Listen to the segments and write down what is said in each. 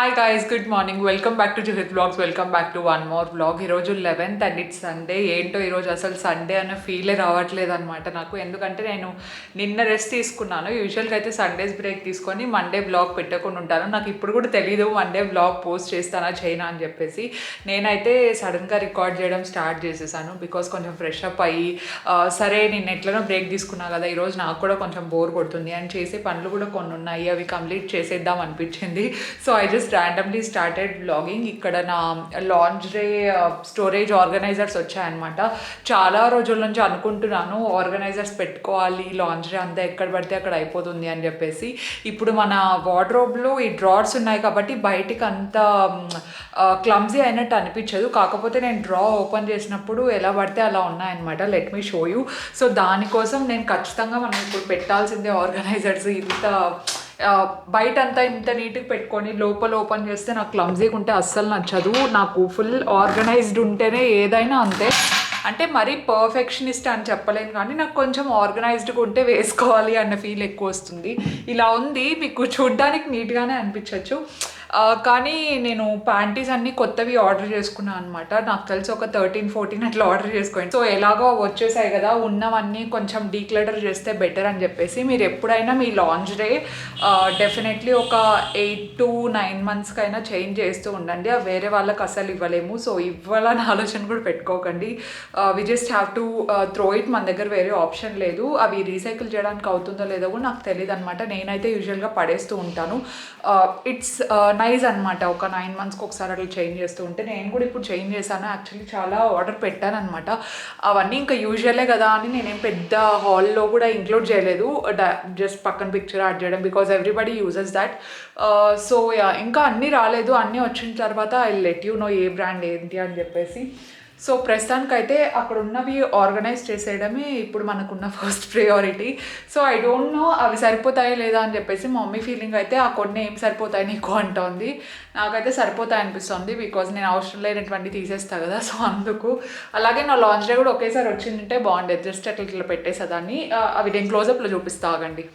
Hi guys, good morning. Welcome back to Juhith blogs. Welcome back to one more blog. ఈరోజు 11th and it's Sunday. ఏంటో ఈరోజు అసలు Sunday అన్న ఫీలే రావట్లేదు అనమాట నాకు. ఎందుకంటే నేను నిన్న రెస్ట్ తీసుకున్నాను. యూజువల్గా అయితే సండేస్ బ్రేక్ తీసుకొని మండే బ్లాగ్ పెట్టకుండా ఉంటాను. నాకు ఇప్పుడు కూడా తెలీదు మండే బ్లాగ్ పోస్ట్ చేస్తానా చేయనా అని చెప్పేసి. నేనైతే సడన్గా రికార్డ్ చేయడం స్టార్ట్ చేసేసాను. బికాస్ కొంచెం ఫ్రెష్ అప్ అయ్యి సరే నేను ఎట్లనో బ్రేక్ తీసుకున్నా కదా, ఈరోజు నాకు కూడా కొంచెం బోర్ కొడుతుంది అండ్ చేసే పనులు కూడా కొన్ని ఉన్నాయి, అవి కంప్లీట్ చేసేద్దాం అనిపించింది. So I just randomly started vlogging. ఇక్కడ నా లాంజ్రే స్టోరేజ్ ఆర్గనైజర్స్ వచ్చాయన్నమాట. చాలా రోజుల నుంచి అనుకుంటున్నాను ఆర్గనైజర్స్ పెట్టుకోవాలి, లాంజ్రే అంతా ఎక్కడ పడితే అక్కడ అయిపోతుంది అని చెప్పేసి. ఇప్పుడు మన వార్డ్రోబ్లో ఈ డ్రార్స్ ఉన్నాయి కాబట్టి బయటికి అంత క్లమ్జీ అయినట్టు అనిపించదు. కాకపోతే నేను డ్రా ఓపెన్ చేసినప్పుడు ఎలా పడితే అలా ఉన్నాయన్నమాట. Let me show you. So దానికోసం నేను ఖచ్చితంగా మనం ఇప్పుడు పెట్టాల్సిందే ఆర్గనైజర్స్. ఇంత బయట అంతా ఇంత నీట్గా పెట్టుకొని లోపల ఓపెన్ చేస్తే నాకు క్లమ్జీగా ఉంటే అస్సలు నచ్చదు. నాకు ఫుల్ ఆర్గనైజ్డ్ ఉంటేనే ఏదైనా అంతే. అంటే మరీ పర్ఫెక్షనిస్ట్ అని చెప్పలేను, కానీ నాకు కొంచెం ఆర్గనైజ్డ్గా ఉంటే వేసుకోవాలి అన్న ఫీల్ ఎక్కువ వస్తుంది. ఇలా ఉంది, మీకు చూడ్డానికి నీట్గానే అనిపించవచ్చు. కానీ నేను ప్యాంటీస్ అన్నీ కొత్తవి ఆర్డర్ చేసుకున్నాను అనమాట. నాకు తెలిసి ఒక 13-14 అట్లా ఆర్డర్ చేసుకోండి. సో ఎలాగో వచ్చేసాయి కదా, ఉన్నవన్నీ కొంచెం డీక్లటర్ చేస్తే బెటర్ అని చెప్పేసి. మీరు ఎప్పుడైనా మీ లాంజ్రే డెఫినెట్లీ ఒక 8 to 9 monthsకైనా చేంజ్ చేస్తూ ఉండండి. అవి వేరే వాళ్ళకి అసలు ఇవ్వలేము. సో ఇవ్వాలని ఆలోచన కూడా పెట్టుకోకండి. We just have to throw it. మన దగ్గర వేరే ఆప్షన్ లేదు. అవి రీసైకిల్ చేయడానికి అవుతుందో లేదో కూడా నాకు తెలియదు అనమాట. నేనైతే యూజువల్గా పడేస్తూ ఉంటాను. ఇట్స్ నైస్ అనమాట. ఒక 9 monthsకి ఒకసారి అట్లా చేంజ్ చేస్తూ ఉంటే. నేను కూడా ఇప్పుడు చేంజ్ చేశాను. యాక్చువల్లీ చాలా ఆర్డర్ పెట్టాను అనమాట. అవన్నీ ఇంకా యూజువలే కదా అని నేనేం పెద్ద హాల్లో కూడా ఇంక్లూడ్ చేయలేదు. జస్ట్ పక్కన పిక్చర్ యాడ్ చేయడం, because everybody uses that. So ఇంకా అన్నీ రాలేదు. అన్నీ వచ్చిన తర్వాత I let you know A brand ఏంటి అని చెప్పేసి. సో ప్రస్తుతానికైతే అక్కడ ఉన్నవి ఆర్గనైజ్ చేసేయడమే ఇప్పుడు మనకున్న first priority. So I don't know అవి సరిపోతాయి లేదా అని చెప్పేసి. మా మమ్మీ ఫీలింగ్ అయితే ఆ కొన్ని ఏం సరిపోతాయి నీకు అంటుంది. నాకైతే సరిపోతాయి అనిపిస్తుంది, బికాజ్ నేను అవసరం లేనటువంటి తీసేస్తాను కదా. సో అందుకు. అలాగే నా లాంజ్రే కూడా ఒకేసారి వచ్చిందంటే బాగుండేది. జస్ట్ అట్లా ఇట్లా పెట్టేసేదాన్ని. అవి నేను క్లోజప్లో చూపిస్తా, ఆగండి.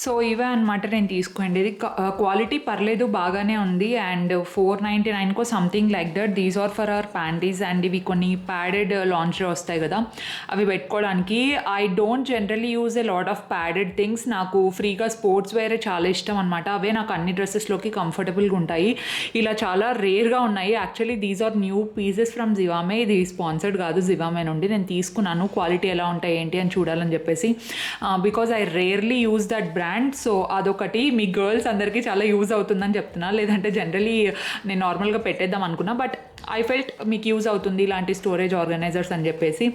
సో ఇవే అనమాట నేను తీసుకోండి. ఇది క్వాలిటీ పర్లేదు, బాగానే ఉంది. అండ్ 499కో something like that. These are for our panties. And ఇవి కొన్ని ప్యాడెడ్ లాంజ్రే వస్తాయి కదా, అవి పెట్టుకోవడానికి. I don't generally use a lot of padded things. నాకు ఫ్రీగా స్పోర్ట్స్ వేరే చాలా ఇష్టం అనమాట. అవే నాకు అన్ని డ్రెస్సెస్లోకి కంఫర్టబుల్గా ఉంటాయి. ఇలా చాలా రేర్గా ఉన్నాయి. Actually these are new pieces from Zivame. ఇది స్పాన్సర్డ్ కాదు, జివామే నుండి నేను తీసుకున్నాను. క్వాలిటీ ఎలా ఉంటాయి ఏంటి అని చూడాలని చెప్పేసి. Because I rarely use that brand. So అదొకటి మీ గర్ల్స్ అందరికీ చాలా యూజ్ అవుతుందని చెప్తున్నా. లేదంటే జనరలీ నేను నార్మల్గా పెట్టేద్దాం అనుకున్నా, బట్ ఐ ఫెల్ట్ మీకు యూజ్ అవుతుంది ఇలాంటి స్టోరేజ్ ఆర్గనైజర్స్ అని చెప్పేసి.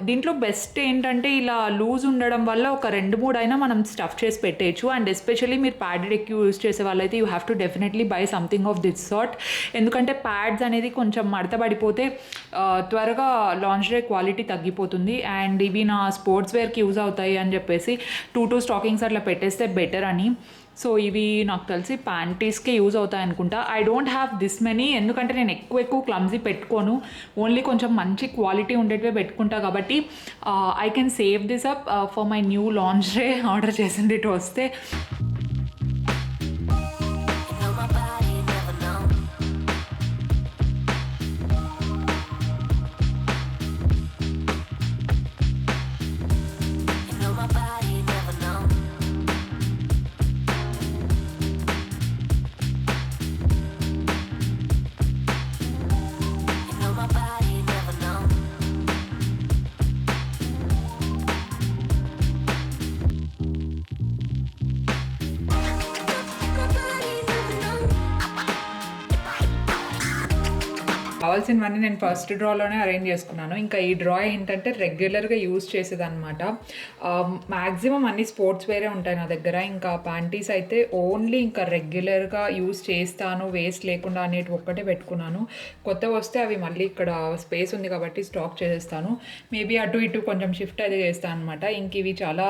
దీంట్లో బెస్ట్ ఏంటంటే ఇలా లూజ్ ఉండడం వల్ల ఒక 2-3 అయినా మనం స్టఫ్ చేసి పెట్టేయచ్చు. అండ్ ఎస్పెషల్లీ మీరు ప్యాడెడ్ ఎక్కువ యూజ్ చేసే వాళ్ళైతే you have to definitely by something of this sort. ఎందుకంటే ప్యాడ్స్ అనేది కొంచెం మడత పడిపోతే త్వరగా లాంజ్రే క్వాలిటీ తగ్గిపోతుంది. అండ్ ఇవి నా స్పోర్ట్స్ వేర్కి యూజ్ అవుతాయి అని చెప్పేసి 2 స్టాకింగ్స్ అట్లా పెట్టేస్తే బెటర్ అని. సో ఇవి నాకు తెలిసి ప్యాంటీస్కే యూజ్ అవుతాయి అనుకుంటా. I don't have this many, ఎందుకంటే నేను ఎక్కువ క్లమ్జీ పెట్టుకోను. ఓన్లీ కొంచెం మంచి క్వాలిటీ ఉండేటివే పెట్టుకుంటా కాబట్టి I can save this up for my new lingerie. Order చేసింది ఇటు వస్తే. కావాల్సినవన్నీ నేను ఫస్ట్ డ్రాలోనే అరేంజ్ చేసుకున్నాను. ఇంకా ఈ డ్రా ఏంటంటే రెగ్యులర్గా యూజ్ చేసేదన్నమాట. మ్యాక్సిమం అన్ని స్పోర్ట్స్ వేరే ఉంటాయి నా దగ్గర. ఇంకా ప్యాంటీస్ అయితే ఓన్లీ ఇంకా రెగ్యులర్గా యూజ్ చేస్తాను, వేస్ట్ లేకుండా అనేటి ఒక్కటే పెట్టుకున్నాను. కొత్తవి వస్తే అవి మళ్ళీ ఇక్కడ స్పేస్ ఉంది కాబట్టి స్టాక్ చేసేస్తాను. మేబీ అటు ఇటు కొంచెం షిఫ్ట్ అయితే చేస్తాను అనమాట. ఇంక ఇవి చాలా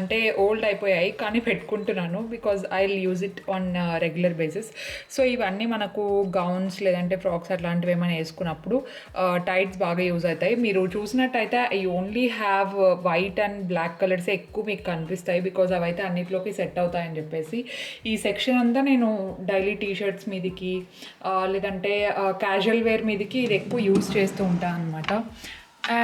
అంటే ఓల్డ్ అయిపోయాయి కానీ పెట్టుకుంటున్నాను because I will use it on regular basis. So ఇవన్నీ మనకు గౌన్స్ లేదంటే ఫ్రాక్స్ అట్లాంటివి ఏమైనా వేసుకున్నప్పుడు టైట్స్ బాగా యూజ్ అవుతాయి. మీరు చూసినట్టయితే I only have white and black colours ఎక్కువ మీకు కనిపిస్తాయి బికాజ్ అవైతే అన్నిట్లోకి సెట్ అవుతాయని చెప్పేసి. ఈ సెక్షన్ అంతా నేను డైలీ టీషర్ట్స్ మీదకి లేదంటే క్యాజువల్ వేర్ మీదకి ఇది ఎక్కువ యూజ్ చేస్తూ ఉంటాను అనమాట.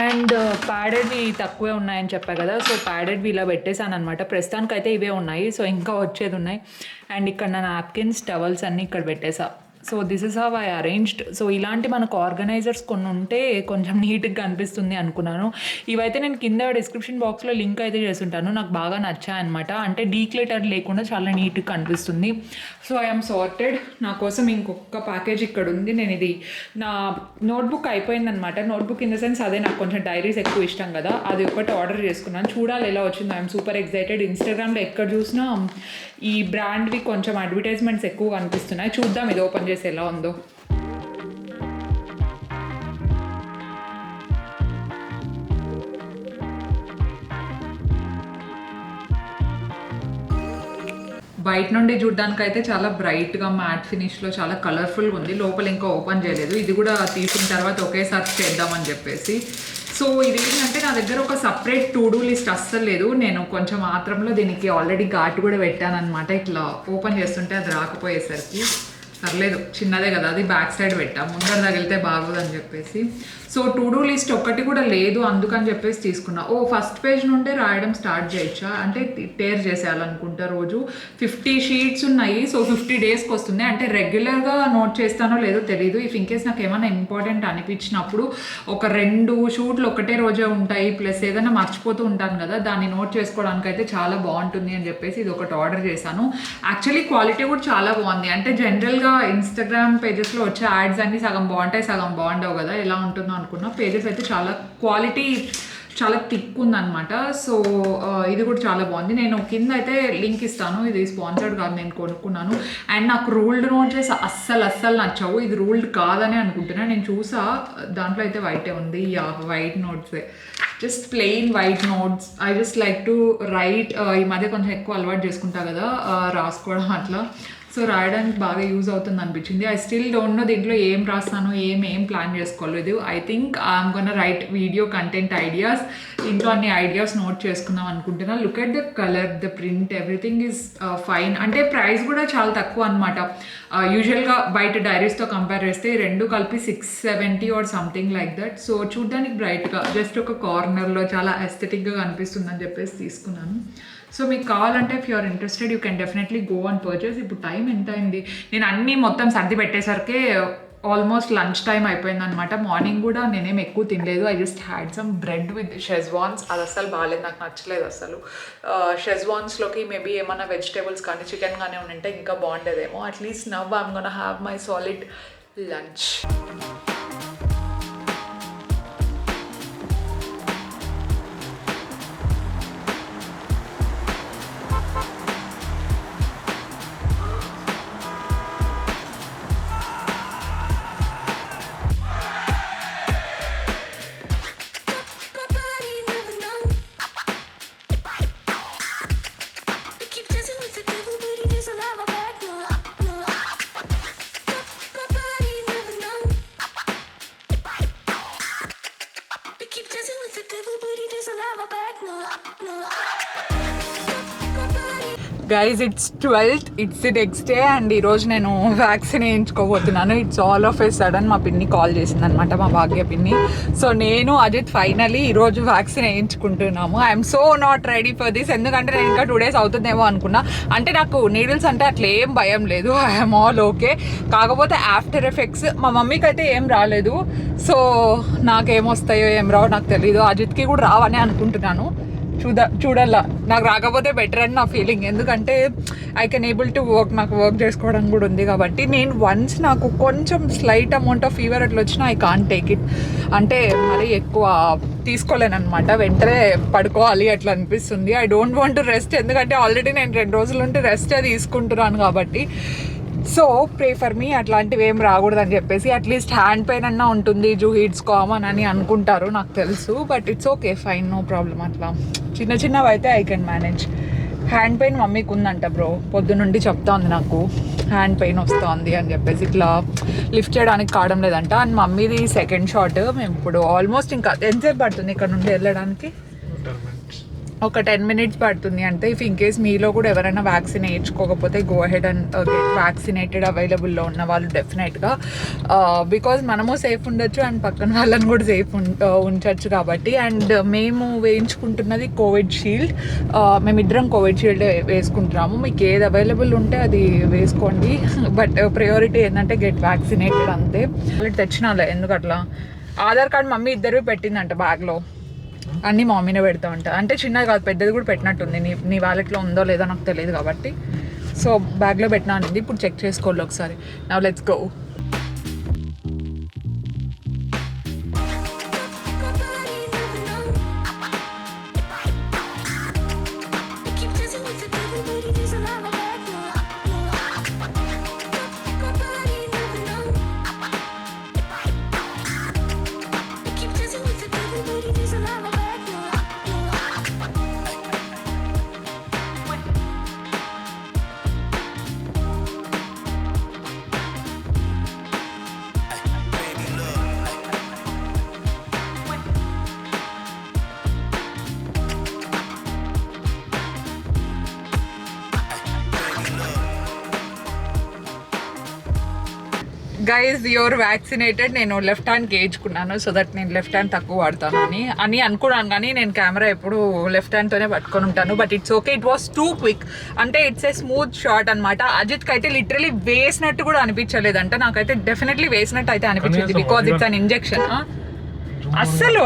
అండ్ ప్యాడెడ్వి తక్కువే ఉన్నాయని చెప్పా కదా, సో ప్యాడెడ్వి ఇలా పెట్టేశాను అనమాట. ప్రస్తుతానికి అయితే ఇవే ఉన్నాయి, సో ఇంకా వచ్చేది ఉన్నాయి. అండ్ ఇక్కడ నా నాప్కిన్స్ టవల్స్ అన్నీ ఇక్కడ పెట్టేసా. So this is how I arranged. So ఇలాంటి మనకు ఆర్గనైజర్స్ కొన్ని ఉంటే కొంచెం నీట్గా అనిపిస్తుంది అనుకున్నాను. ఇవైతే నేను కింద డిస్క్రిప్షన్ బాక్స్లో లింక్ అయితే చేస్తుంటాను. నాకు బాగా నచ్చాయన్నమాట. అంటే డీక్లటర్ లేకుండా చాలా నీట్గా అనిపిస్తుంది. So I'm sorted. నా కోసం ఇంకొక ప్యాకేజ్ ఇక్కడ ఉంది. నేను ఇది నా నోట్బుక్ అయిపోయిందనమాట. నోట్బుక్ ఇన్ ద సెన్స్ అదే నాకు కొంచెం డైరీస్ ఎక్కువ ఇష్టం కదా, అది ఒకటి ఆర్డర్ చేసుకున్నాను. చూడాలి ఎలా వచ్చిందో. I'm super excited. ఇన్స్టాగ్రామ్లో ఎక్కడ చూసినా ఈ బ్రాండ్వి కొంచెం అడ్వర్టైజ్మెంట్స్ ఎక్కువ కనిపిస్తున్నాయి. చూద్దాం ఇది ఓపెన్ చేసి ఎలా ఉందో. బయట నుండి చూడడానికి అయితే చాలా బ్రైట్గా మ్యాట్ ఫినిష్లో చాలా కలర్ఫుల్గా ఉంది. లోపల ఇంకా ఓపెన్ చేయలేదు. ఇది కూడా తీసిన తర్వాత ఒకేసారి చేద్దామని చెప్పేసి. సో ఇది ఏంటంటే నా దగ్గర ఒక సపరేట్ టు డూ లిస్ట్ అస్సలు లేదు. నేను కొంచెం మాత్రంలో దీనికి ఆల్రెడీ ఘాటు కూడా పెట్టాను అనమాట. ఇట్లా ఓపెన్ చేస్తుంటే అది రాకపోయేసరికి పర్లేదు, చిన్నదే కదా, అది బ్యాక్ సైడ్ పెట్టా, ముందర తగిలితే బాగోదని చెప్పేసి. సో టు డూ లిస్ట్ ఒక్కటి కూడా లేదు, అందుకని చెప్పేసి తీసుకున్నా. ఫస్ట్ పేజ్ నుండే రాయడం స్టార్ట్ చేయొచ్చా అంటే టేర్ చేసేయాలనుకుంటా. రోజు 50 షీట్స్ ఉన్నాయి. సో 50 డేస్కి వస్తుంది. అంటే రెగ్యులర్గా నోట్ చేస్తానో లేదో తెలియదు. ఇఫ్ ఇన్కేస్ నాకు ఏమైనా ఇంపార్టెంట్ అనిపించినప్పుడు ఒక 2 షూట్లు ఒకటే రోజే ఉంటాయి, ప్లస్ ఏదైనా మర్చిపోతూ ఉంటాను కదా, దాన్ని నోట్ చేసుకోవడానికి అయితే చాలా బాగుంటుంది అని చెప్పేసి ఇది ఒకటి ఆర్డర్ చేశాను. యాక్చువల్లీ క్వాలిటీ కూడా చాలా బాగుంది. అంటే జనరల్గా ఇన్స్టాగ్రామ్ పేజెస్లో వచ్చే యాడ్స్ అన్నీ సగం బాగుంటాయి, సగం బాగుండవు కదా, ఎలా ఉంటుందో అనుకున్నా. పేజెస్ అయితే చాలా క్వాలిటీ చాలా థిక్ ఉందన్నమాట. సో ఇది కూడా చాలా బాగుంది. నేను కింద అయితే లింక్ ఇస్తాను. ఇది స్పాన్సర్డ్ కాదు, నేను కొనుక్కున్నాను. అండ్ నాకు రూల్డ్ నోట్స్ అస్సలు నచ్చవు. ఇది రూల్డ్ కాదని అనుకుంటున్నా. నేను చూసా దాంట్లో అయితే వైటే ఉంది. వైట్ నోట్సే, just plain white notes. I just like to write. ఈ మధ్య కొంచెం ఎక్కువ అలవాటు చేసుకుంటా కదా రాసుకోవడం అట్లా. సో రాయడానికి బాగా యూజ్ అవుతుంది అనిపించింది. ఐ స్టిల్ డోంట్ నో దీంట్లో ఏం రాస్తాను, ఏం ప్లాన్ చేసుకోలేదు. I think I'm gonna right video content ideas. ఇంట్లో అన్ని ఐడియాస్ నోట్ చేసుకుందాం అనుకుంటున్నా. Look at the colour, the print, everything is fine. అంటే ప్రైస్ కూడా చాలా తక్కువ అనమాట. యూజువల్గా బయట డైరీస్తో కంపేర్ చేస్తే రెండు కలిపి 670 or something like that. So చూడ్డానికి బ్రైట్గా జస్ట్ ఒక కార్నర్లో చాలా ఎస్థెటిక్గా కనిపిస్తుందని చెప్పేసి తీసుకున్నాను. సో మీకు కావాలంటే if you're interested you can definitely go and purchase. ఇప్పుడు టైం ఎంత అయింది, నేను అన్నీ మొత్తం సర్ది పెట్టేసరికి ఆల్మోస్ట్ లంచ్ టైం అయిపోయిందనమాట. మార్నింగ్ కూడా నేనేం ఎక్కువ తినలేదు. I just had some bread with schezwans. అది అస్సలు బాగాలేదు, నాకు నచ్చలేదు అసలు. షెజ్వాన్స్లోకి మేబీ ఏమైనా వెజిటేబుల్స్ కానీ చికెన్ కానీ ఉంటే ఇంకా బాగుండేదేమో. At least now I'm gonna have my solid lunch. Guys it's 12th, it's the next day. And ఈరోజు నేను వ్యాక్సిన్ వేయించుకోబోతున్నాను. It's all of a sudden మా పిన్ని కాల్ చేసింది అనమాట, మా భాగ్య పిన్ని. సో నేను అజిత్ ఫైనలీ ఈరోజు వ్యాక్సిన్ వేయించుకుంటున్నాము. I'm so not ready for this. ఎందుకంటే నేను ఇంకా 2 days అవుతుందేమో అనుకున్నా. అంటే నాకు నీడిల్స్ అంటే అట్లా ఏం భయం లేదు, ఐఎమ్ ఆల్ ఓకే. కాకపోతే ఆఫ్టర్ ఎఫెక్ట్స్ మా మమ్మీకి అయితే ఏం రాలేదు. సో నాకేమొస్తాయో ఏం రావో నాకు తెలీదు. అజిత్కి కూడా రావని అనుకుంటున్నాను. చూడాలా. నాకు రాకపోతే బెటర్ అని నా ఫీలింగ్, ఎందుకంటే I can able to work, నాకు వర్క్ చేసుకోవడం కూడా ఉంది కాబట్టి. నేను వన్స్ నాకు కొంచెం స్లైట్ అమౌంట్ ఆఫ్ ఫీవర్ అట్లా వచ్చినా ఐ కాంట్ టేక్ ఇట్, అంటే మరీ ఎక్కువ తీసుకోలేను అనమాట, వెంటనే పడుకోవాలి అట్లా అనిపిస్తుంది. I don't want to rest, ఎందుకంటే ఆల్రెడీ నేను 2 రోజుల నుండి రెస్ట్ తీసుకుంటున్నాను కాబట్టి. సో ప్రే ఫర్ మీ, అట్లాంటివి ఏం రాకూడదని చెప్పేసి. అట్లీస్ట్ హ్యాండ్ పెయిన్ అన్నా ఉంటుంది, హీట్స్ కామన్ అని అనుకుంటారు నాకు తెలుసు, but it's okay, fine, no problem. అట్లా చిన్న చిన్నవి అయితే I can manage. Hand pain మమ్మీకి ఉందంట బ్రో, పొద్దునుండి చెప్తా ఉంది నాకు హ్యాండ్ పెయిన్ వస్తుంది అని చెప్పేసి, ఇట్లా లిఫ్ట్ చేయడానికి కావడం లేదంట. అండ్ మమ్మీది సెకండ్ షాట్. మేము ఇప్పుడు ఆల్మోస్ట్ ఇంకా ఎంతసేపు పడుతుంది ఇక్కడ నుండి వెళ్ళడానికి? ఒక 10 minutes పడుతుంది అంతే. ఇఫ్ ఇన్ కేస్ మీలో కూడా ఎవరైనా వ్యాక్సిన్ వేయించుకోకపోతే go ahead and get vaccinated. అవైలబుల్లో ఉన్న వాళ్ళు డెఫినెట్గా, బికాజ్ మనము సేఫ్ ఉండొచ్చు అండ్ పక్కన వాళ్ళని కూడా సేఫ్ ఉంచవచ్చు కాబట్టి. అండ్ మేము వేయించుకుంటున్నది కోవిషీల్డ్, మేమిద్దరం కోవిషీల్డ్ వేసుకుంటున్నాము. మీకు ఏది అవైలబుల్ ఉంటే అది వేసుకోండి, బట్ ప్రయారిటీ ఏంటంటే గెట్ వ్యాక్సినేటెడ్ అంతే. తెచ్చినాలే, ఎందుకు అట్లా. ఆధార్ కార్డ్ మమ్మీ ఇద్దరు పెట్టిందంట బ్యాగ్లో, అన్నీ మమ్మీనే పెడతా ఉంటా. అంటే చిన్నది కాదు, పెద్దది కూడా పెట్టినట్టుంది. నీ వ్యాలెట్లో ఉందో లేదో నాకు తెలియదు కాబట్టి, సో బ్యాగ్లో పెట్టినా అనేది. ఇప్పుడు చెక్ చేసుకోవాలి ఒకసారి. Now let's go. Guys you're vaccinated. నేను లెఫ్ట్ హ్యాండ్కి వేయించుకున్నాను, సో దట్ నేను లెఫ్ట్ హ్యాండ్ తక్కువ వాడతాను అని అనుకున్నాను. కానీ నేను కెమెరా ఎప్పుడు లెఫ్ట్ హ్యాండ్తోనే పట్టుకొని ఉంటాను. But it's okay, it was two quick. అంటే ఇట్స్ ఏ స్మూత్ షాట్ అనమాట. అజిత్కి అయితే లిటరలీ వేసినట్టు కూడా అనిపించలేదంట, నాకైతే డెఫినెట్లీ వేసినట్టు అయితే అనిపించింది, బికాజ్ ఇట్స్ అన్ ఇంజెక్షన్. అస్సలు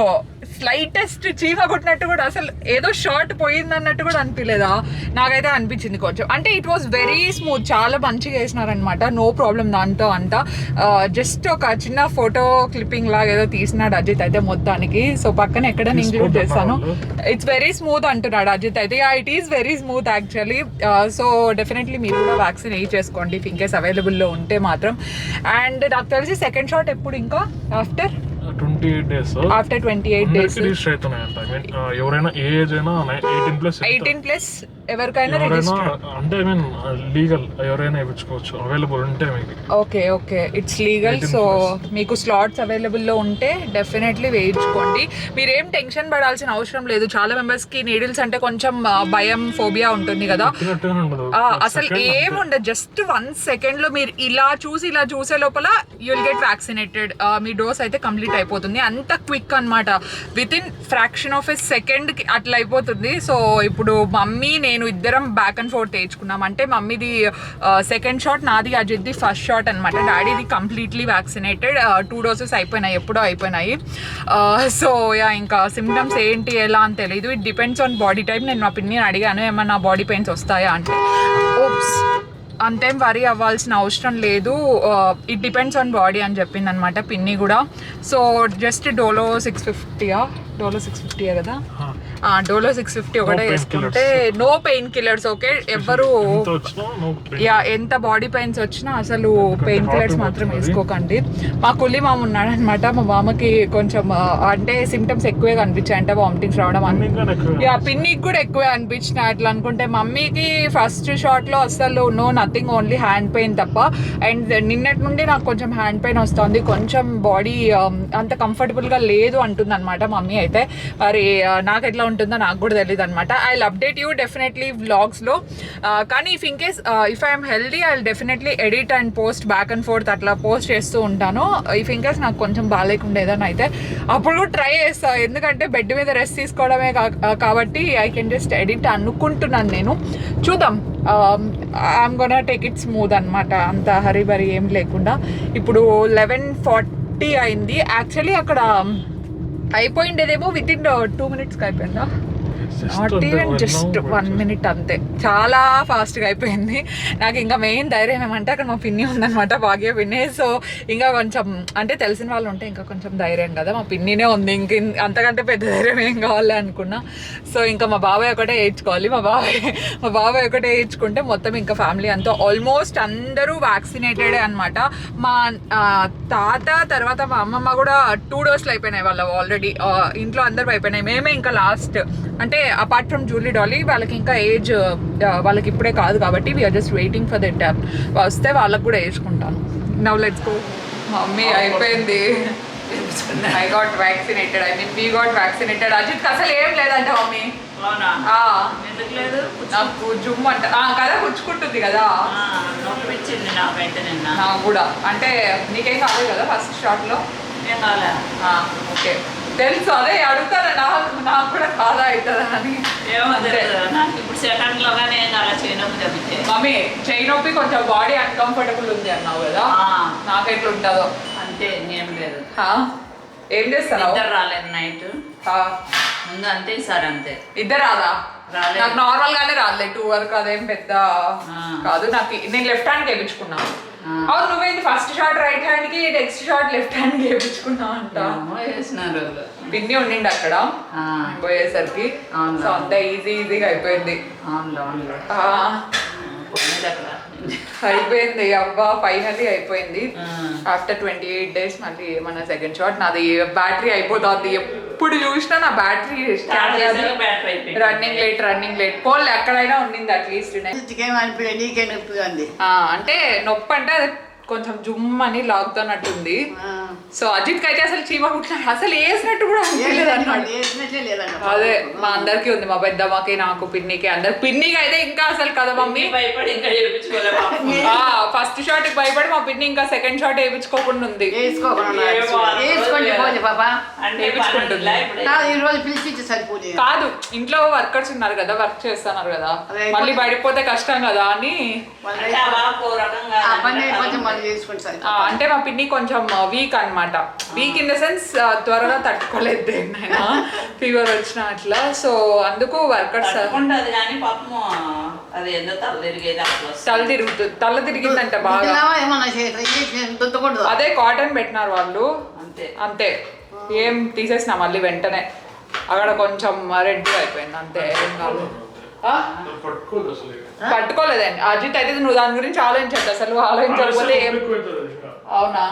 స్లైటెస్ట్ చీమ కొట్టినట్టు కూడా, అసలు ఏదో షార్ట్ పోయింది అన్నట్టు కూడా అనిపించలేదా? నాకైతే అనిపించింది కొంచెం. అంటే ఇట్ వాస్ వెరీ స్మూత్, చాలా మంచిగా వేసినారనమాట, నో ప్రాబ్లం దాంతో అంతా. జస్ట్ ఒక చిన్న ఫోటో క్లిప్పింగ్ లాగా ఏదో తీసినాడు అజిత్ అయితే మొత్తానికి. సో పక్కన ఎక్కడ ఇంక్లూడ్ చేస్తాను. ఇట్స్ వెరీ స్మూత్ అంటున్నాడు అజిత్ అయితే. It is very smooth actually. So definitely మీరు కూడా వ్యాక్సిన్ చేసుకోండి ఇఫ్ ఇన్కేస్ అవైలబుల్లో ఉంటే మాత్రం. అండ్ నాకు తెలిసి సెకండ్ షాట్ ఎప్పుడు ఇంకా after 28 days. After 28 days register అవుతున్నాయంట. ఐ మీన్ ఎవరైనా ఏ ఏజ్ అయినా 18+ ఎవరికైనా రిజిస్టర్, అంటే ఐ మీన్ లీగల్, ఎవరైనా వేయించుకోవచ్చు అవైలబుల్ ఉంటే మీకు. Okay it's legal. సో మీకు స్లాట్స్ అవైలబుల్లో ఉంటే డెఫినెట్లీ వేయించుకోండి. మీరేం టెన్షన్ పడాల్సిన అవసరం లేదు. చాలా మెంబర్స్ కి నీడిల్స్ అంటే కొంచెం భయం, ఫోబియా ఉంటుంది కదా. అసలు ఏముండదు, జస్ట్ 1 second లో మీరు ఇలా చూసే లోపల యుల్ గెట్ వ్యాక్సినేటెడ్. మీ డోస్ అయితే కంప్లీట్ అయిపోతుంది. అంత క్విక్ అనమాట, with in fraction of a second అట్లా అయిపోతుంది. సో ఇప్పుడు మమ్మీ నేను ఇద్దరం బ్యాక్ అండ్ ఫోర్త్ వేయించుకున్నాం. అంటే మమ్మీది సెకండ్ షాట్, నాది అజిత్ది ఫస్ట్ షాట్ అనమాట. డాడీది కంప్లీట్లీ వ్యాక్సినేటెడ్. 2 doses అయిపోయినాయి, ఎప్పుడో అయిపోయినాయి. సో ఇంకా సిమ్టమ్స్ ఏంటి ఎలా అని తెలియదు. It depends on body type. నేను మా పిన్నిని అడిగాను ఏమన్నా బాడీ పెయిన్స్ వస్తాయా అంటే, ఓప్స్ అంతేం వరీ అవ్వాల్సిన అవసరం లేదు, ఇట్ డిపెండ్స్ ఆన్ బాడీ అని చెప్పింది అనమాట పిన్ని కూడా. సో జస్ట్ డోలో 650 కదా, డోలో 650 ఒకటే వేసుకుంటే నో పెయిన్ కిల్లర్స్. ఓకే, ఎవరు ఎంత బాడీ పెయిన్స్ వచ్చినా అసలు పెయిన్ కిల్లర్స్ మాత్రం వేసుకోకండి. మా కుల్లి మామ ఉన్నాడనమాట, మా మామకి కొంచెం అంటే సిమ్టమ్స్ ఎక్కువే కనిపించాయి, అంటే వామిటింగ్స్ రావడం పిన్నికి కూడా ఎక్కువే అనిపించినాయి. అట్లా అనుకుంటే మమ్మీకి ఫస్ట్ షాట్ లో అసలు నథింగ్, ఓన్లీ హ్యాండ్ పెయిన్ తప్ప. అండ్ నిన్నటి నుండి నాకు కొంచెం హ్యాండ్ పెయిన్ వస్తుంది, కొంచెం బాడీ అంత కంఫర్టబుల్ గా లేదు అంటుంది అనమాట మమ్మీ అయితే. మరి నాకు ఎట్లా ఉంటుందో నాకు కూడా తెలియదు అనమాట. I will update you definitely vlogs లో. కానీ if in case if I'm healthy I will definitely edit and post back and fourth అట్లా పోస్ట్ చేస్తూ ఉంటాను. ఇఫ్ ఇన్ కేస్ నాకు కొంచెం బాగాలేకుండా ఏదైనా అయితే అప్పుడు కూడా ట్రై చేస్తాను, ఎందుకంటే బెడ్ మీద రెస్ట్ తీసుకోవడమే కాబట్టి ఐ కెన్ జస్ట్ ఎడిట్ అనుకుంటున్నాను నేను. చూద్దాం, I'm gonna take it smooth అనమాట, అంత హరిబరి ఏం లేకుండా. ఇప్పుడు 11:40 అయింది. యాక్చువల్లీ అక్కడ అయిపోయిండేదేమో విత్ ఇన్ 2 minutes అయిపోయిందా. జస్ట్ 1 minute అంతే, చాలా ఫాస్ట్గా అయిపోయింది. నాకు ఇంకా మెయిన్ ధైర్యం ఏమంటే అక్కడ మా పిన్ని ఉందన్నమాట, భాగ్య పిన్ని. సో ఇంకా కొంచెం అంటే తెలిసిన వాళ్ళు ఉంటే ఇంకా కొంచెం ధైర్యం కదా, మా పిన్నినే ఉంది, ఇంక అంతకంటే పెద్ద ధైర్యం ఏం కావాలి అనుకున్నా. సో ఇంకా మా బాబాయ్ ఒకటే ఏడ్చుకోవాలి, మా బాబాయ్ ఒకటే ఏడ్చుకుంటే మొత్తం ఇంకా ఫ్యామిలీ అంతా ఆల్మోస్ట్ అందరూ వ్యాక్సినేటెడే అనమాట. మా తాత తర్వాత మా అమ్మమ్మ కూడా 2 డోసులు అయిపోయినాయి వాళ్ళ ఆల్రెడీ, ఇంట్లో అందరూ అయిపోయినాయి. మేమే ఇంకా లాస్ట్, అంటే అపార్ట్ ఫ్రమ్ జూలీ డాలీ వాళ్ళకి ఇంకా ఏజ్ వాళ్ళకి ఇప్పుడే కాదు కాబట్టి we're just waiting for that time. వస్తే వాళ్ళకి కూడా వేసుకుంటాను. Now let's go. మమ్మీ అయిపోయింది, I got vaccinated, we got vaccinated. Ajith అసలు ఏం లేదంట మమ్మీ. నాకు జుమ్ అంట కదా, పుచ్చుకుంటుంది కదా. నాకు కూడా, అంటే నీకేం కాలేదు కదా ఫస్ట్ షాట్ లో? ఓకే తెలుసు, అదే అడుగుతాను, నాకు కూడా కాదా అవుతుందా అని. మమ్మీ చెయ్యి నొప్పి కొంచెం బాడీ అన్కంఫర్టబుల్ ఉంది అన్నావు కదా, నాకు ఎట్లా ఉంటుందో అంతే, ఏం లేదు. ఏం చేస్తాను? రాలేదు నైట్ ముందు అంతే సార్, అంతే. ఇద్దరు రాదా? నాకు నార్మల్ గానే రాదులే 2 వరకు, అదేం పెద్ద కాదు. నాకు నేను లెఫ్ట్ హ్యాండ్ వేయించుకున్నాను. అవును, నువ్వేంటి ఫస్ట్ షాట్ రైట్ హ్యాండ్ కి, నెక్స్ట్ షాట్ లెఫ్ట్ హ్యాండ్ కి వేయించుకున్నావు అంట. పిన్ని ఉండిండి అక్కడ పోయేసరికి, సో అంత ఈజీగా అయిపోయింది. అయిపోయింది అబ్బా, ఫైనల్లీ అయిపోయింది. ఆఫ్టర్ 28 days మళ్ళీ మన సెకండ్ షాట్. నాది బ్యాటరీ అయిపోతుంది, ఎప్పుడు చూసినా నా బ్యాటరీ రన్నింగ్ లేట్ పోల్ ఎక్కడైనా ఉండింది అట్లీస్ట్. అంటే నొప్పి అంటే అది కొంచెం జుమ్ అని లాగుతున్నట్టుంది. సో అజిత్ కి అయితే అసలు చీమ కుట్టిన అసలు వేసినట్టు కూడా అదే మా అందరికి ఉంది, మా పెద్దమ్మకి, నాకు, పిన్నికి, అందరు. పిన్నికి అయితే ఇంకా అసలు కదా మమ్మీ, ఫస్ట్ షాట్ కి భయపడి మా పిన్ని ఇంకా సెకండ్ షాట్ వేయించుకోకుండా ఉంది. కాదు, ఇంట్లో వర్కర్స్ ఉన్నారు కదా, వర్క్ చేస్తున్నారు కదా, మళ్ళీ బయటపోతే కష్టం కదా అని. అంటే మా పిన్ని కొంచెం వీక్ అన్నమాట, వీక్ ఇన్ ద సెన్స్ త్వరగా తట్టుకోలేదు దేన్నైనా, ఫీవర్ వచ్చిన అట్లా. సో అందుకు వర్కర్స్ తల తిరిగిందంట బాగా. అదే కాటన్ పెట్టినారు వాళ్ళు, అంతే. ఏం తీసేసిన మళ్ళీ వెంటనే, అక్కడ కొంచెం రెడ్గా అయిపోయింది అంతే, ఏం కాదు. పట్టుకోలేదండి అజిత్ అయితే. నువ్వు దాని గురించి ఆలోచించద్దు, అసలు ఆలోచించకపోతే ఏం. అవునా?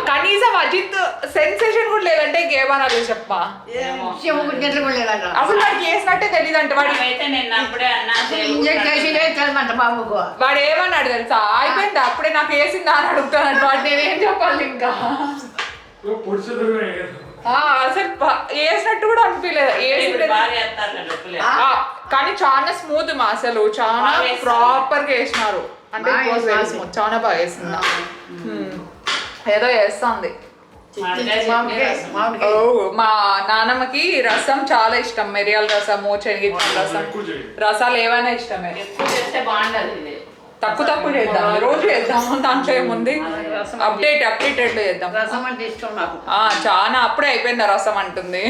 కనీసం అజిత్ సెన్సేషన్ కూడా లేదంటే ఇంకేమన్నా చెప్పా, అసలు వాడికి వేసినట్టే తెలియదంట. వాడు ఏమన్నాడు తెలుసా, అయిపోయింది అప్పుడే నాకు వేసిందా అని అడుగుతానంట. వాడు నేనేం చెప్పాలి ఇంకా, అసలు వేసినట్టు కూడా అనిపించలేదు. కానీ చాలా స్మూత్ మా, అసలు చాలా ప్రాపర్ గా వేసినారు, అంటే స్మూత్, చాలా బాగా వేసిందా. ఏదో వేస్తుంది. మా నాన్నమ్మకి రసం చాలా ఇష్టం, మిరియాల రసము, శనగ రసం, రసాలు ఏవైనా ఇష్టమే. తక్కువ చేద్దాం, రోజు చేద్దాం, దాంట్లో ఏముంది, అప్డేటెడ్ లో చేద్దాం. చాలా అప్పుడే అయిపోయింది రసం అంటుంది.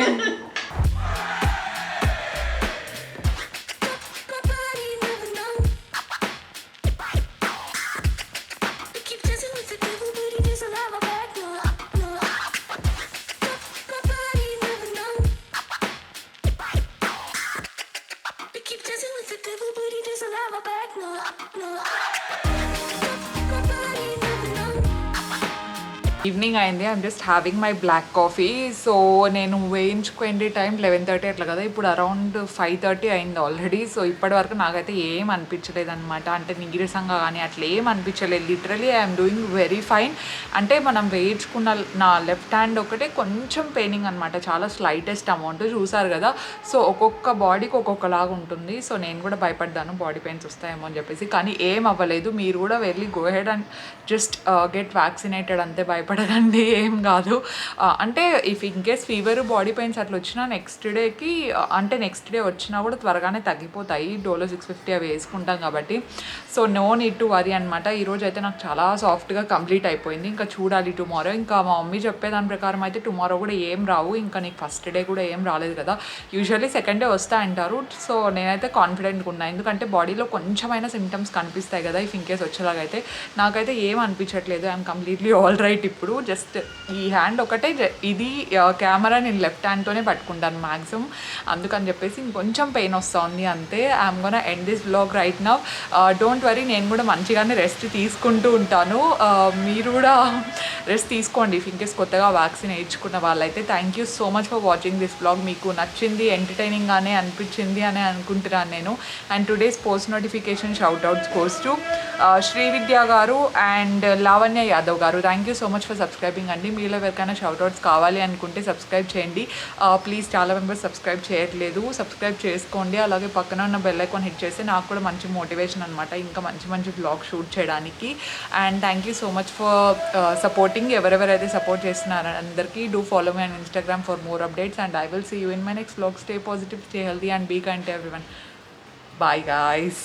ఈవినింగ్ అయింది, I'm just having my black coffee. So నేను వేయించుకునే టైం 11:30 అట్లా కదా, ఇప్పుడు అరౌండ్ 5:30 అయింది ఆల్రెడీ. సో ఇప్పటి వరకు నాకైతే ఏం అనిపించలేదు అనమాట, అంటే నీరసంగా కానీ అట్లా ఏం అనిపించలేదు. Literally I'm doing very fine. అంటే మనం వేయించుకున్న నా లెఫ్ట్ హ్యాండ్ ఒకటే కొంచెం పెయినింగ్ అనమాట, చాలా స్లైటెస్ట్ అమౌంట్, చూసారు కదా. సో ఒక్కొక్క బాడీకి ఒక్కొక్కలాగా ఉంటుంది. సో నేను కూడా భయపడ్డాను బాడీ పెయిన్స్ వస్తాయేమో అని చెప్పేసి, కానీ ఏం అవ్వలేదు. మీరు కూడా వెళ్ళి go head and just get vaccinated, అంతే. భయపడ భయపడకండి, ఏం కాదు. అంటే if in case fever body pains అట్లా వచ్చినా నెక్స్ట్ డేకి అంటే నెక్స్ట్ డే వచ్చినా కూడా త్వరగానే తగ్గిపోతాయి. డోలో 650 అవి వేసుకుంటాం కాబట్టి. So no need to worry అనమాట. ఈరోజు అయితే నాకు చాలా సాఫ్ట్గా కంప్లీట్ అయిపోయింది. ఇంకా చూడాలి టుమారో. ఇంకా మా మమ్మీ చెప్పేదాని ప్రకారం అయితే టుమారో కూడా ఏం రావు, ఇంకా నీకు ఫస్ట్ డే కూడా ఏం రాలేదు కదా, యూజువల్లీ సెకండ్ డే వస్తా అంటారు. సో నేనైతే కాన్ఫిడెంట్గా ఉన్నా, ఎందుకంటే బాడీలో కొంచెమైనా సిమ్టమ్స్ కనిపిస్తాయి కదా ఇఫ్ ఇన్ కేస్ వచ్చేలాగైతే. నాకైతే ఏం అనిపించట్లేదు, ఐఎమ్ కంప్లీట్లీ ఆల్ రైట్. ఇప్పుడు జస్ట్ ఈ హ్యాండ్ ఒకటే, ఇది కెమెరా నేను లెఫ్ట్ హ్యాండ్తోనే పట్టుకుంటాను మ్యాక్సిమం, అందుకని చెప్పేసి ఇంకొంచెం పెయిన్ వస్తుంది అంతే. I'm gonna end this vlog right now. Don't worry, నేను కూడా మంచిగానే రెస్ట్ తీసుకుంటూ ఉంటాను. మీరు కూడా రెస్ట్ తీసుకోండి ఇఫ్ ఇన్ కేస్ కొత్తగా వ్యాక్సిన్ వేయించుకున్న వాళ్ళైతే. Thank you so much for watching this vlog. మీకు నచ్చింది, ఎంటర్టైనింగ్గానే అనిపించింది అని అనుకుంటున్నాను నేను. And today's post notification shoutouts goes to Srividya గారు అండ్ లావణ్య యాదవ్ గారు. Thank you so much for subscribing అండి. మీలో ఎవరికైనా షౌట్అవుట్స్ కావాలి అనుకుంటే సబ్స్క్రైబ్ చేయండి ప్లీజ్. చాలా మెంబర్స్ సబ్స్క్రైబ్ చేయట్లేదు, సబ్స్క్రైబ్ చేసుకోండి. అలాగే పక్కన ఉన్న బెల్ ఐకాన్ హిట్ చేస్తే నాకు కూడా మంచి మోటివేషన్ అనమాట ఇంకా మంచి మంచి వ్లాగ్ షూట్ చేయడానికి. And thank you so much for supporting. ఎవరెవరైతే సపోర్ట్ చేస్తున్నారో అందరికీ do follow me on Instagram for more updates, and I will see you in my next vlog. Stay positive, stay healthy, and be kind to everyone. Bye guys.